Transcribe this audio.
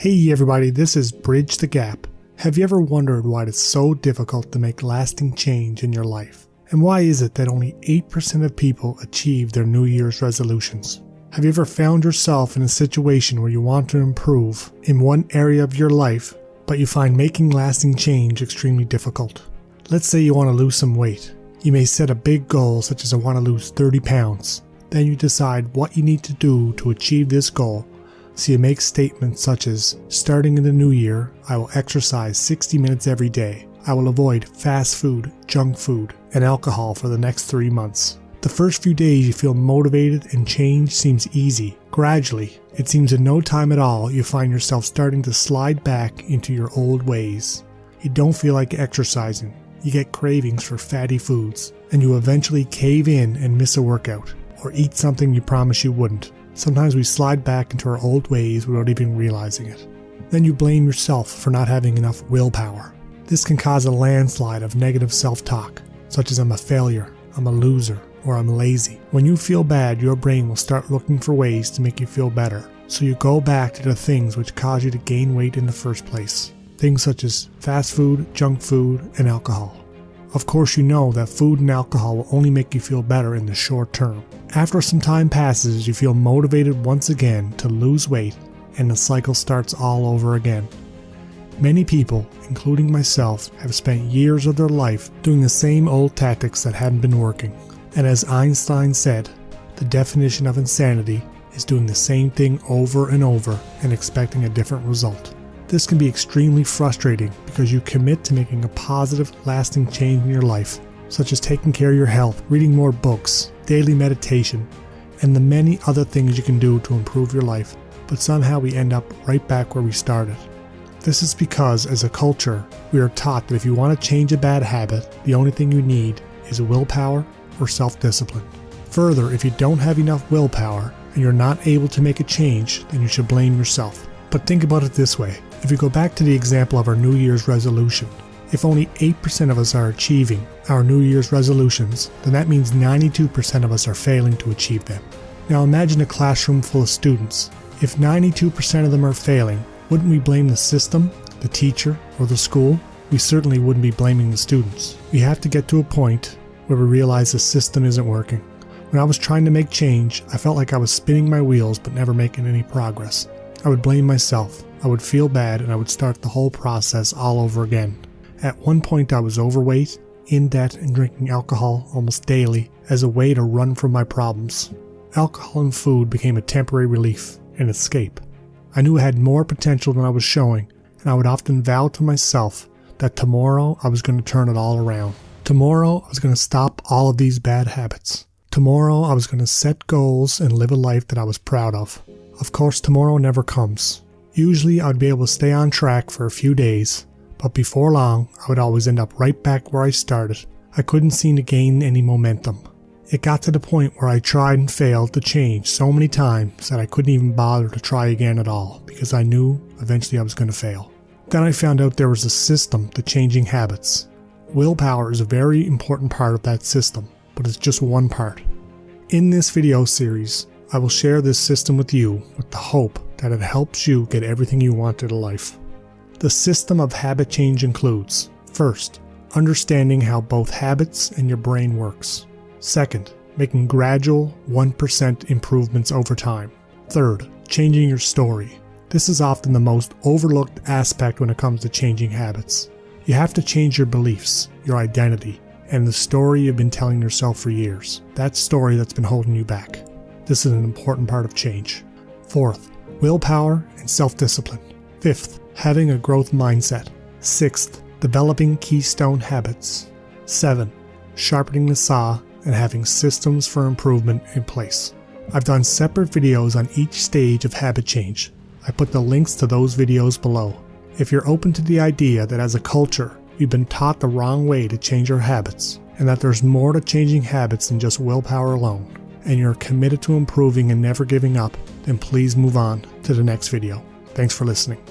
Hey everybody, this is Bridge the Gap. Have you ever wondered why it's so difficult to make lasting change in your life? And why is it that only 8% of people achieve their New Year's resolutions? Have you ever found yourself in a situation where you want to improve in one area of your life, but you find making lasting change extremely difficult? Let's say you want to lose some weight. You may set a big goal such as I want to lose 30 pounds. Then you decide what you need to do to achieve this goal. So you make statements such as, starting in the new year, I will exercise 60 minutes every day. I will avoid fast food, junk food, and alcohol for the next 3 months. The first few days you feel motivated and change seems easy. Gradually, it seems in no time at all you find yourself starting to slide back into your old ways. You don't feel like exercising. You get cravings for fatty foods, and you eventually cave in and miss a workout, or eat something you promised you wouldn't. Sometimes we slide back into our old ways without even realizing it. Then you blame yourself for not having enough willpower. This can cause a landslide of negative self-talk, such as I'm a failure, I'm a loser, or I'm lazy. When you feel bad, your brain will start looking for ways to make you feel better. So you go back to the things which cause you to gain weight in the first place. Things such as fast food, junk food, and alcohol. Of course you know that food and alcohol will only make you feel better in the short term. After some time passes, you feel motivated once again to lose weight, and the cycle starts all over again. Many people, including myself, have spent years of their life doing the same old tactics that hadn't been working. And as Einstein said, the definition of insanity is doing the same thing over and over and expecting a different result. This can be extremely frustrating because you commit to making a positive, lasting change in your life, such as taking care of your health, reading more books, daily meditation, and the many other things you can do to improve your life, but somehow we end up right back where we started. This is because, as a culture, we are taught that if you want to change a bad habit, the only thing you need is willpower or self-discipline. Further, if you don't have enough willpower and you're not able to make a change, then you should blame yourself. But think about it this way. If we go back to the example of our New Year's resolution, if only 8% of us are achieving our New Year's resolutions, then that means 92% of us are failing to achieve them. Now imagine a classroom full of students. If 92% of them are failing, wouldn't we blame the system, the teacher, or the school? We certainly wouldn't be blaming the students. We have to get to a point where we realize the system isn't working. When I was trying to make change, I felt like I was spinning my wheels but never making any progress. I would blame myself. I would feel bad and I would start the whole process all over again. At one point I was overweight, in debt, and drinking alcohol almost daily as a way to run from my problems. Alcohol and food became a temporary relief, an escape. I knew I had more potential than I was showing, and I would often vow to myself that tomorrow I was going to turn it all around. Tomorrow I was going to stop all of these bad habits. Tomorrow I was going to set goals and live a life that I was proud of. Of course, tomorrow never comes. Usually I would be able to stay on track for a few days, but before long I would always end up right back where I started. I couldn't seem to gain any momentum. It got to the point where I tried and failed to change so many times that I couldn't even bother to try again at all because I knew eventually I was going to fail. Then I found out there was a system to changing habits. Willpower is a very important part of that system, but it's just one part. In this video series, I will share this system with you with the hope that it helps you get everything you want in life. The system of habit change includes, first, understanding how both habits and your brain works. Second, making gradual 1% improvements over time. Third, changing your story. This is often the most overlooked aspect when it comes to changing habits. You have to change your beliefs, your identity, and the story you've been telling yourself for years. That story that's been holding you back. This is an important part of change. Fourth, willpower and self-discipline. Fifth, having a growth mindset. Sixth, developing keystone habits. 7. Sharpening the saw and having systems for improvement in place. I've done separate videos on each stage of habit change. I put the links to those videos below. If you're open to the idea that as a culture, we've been taught the wrong way to change our habits, and that there's more to changing habits than just willpower alone, and you're committed to improving and never giving up, then please move on to the next video. Thanks for listening.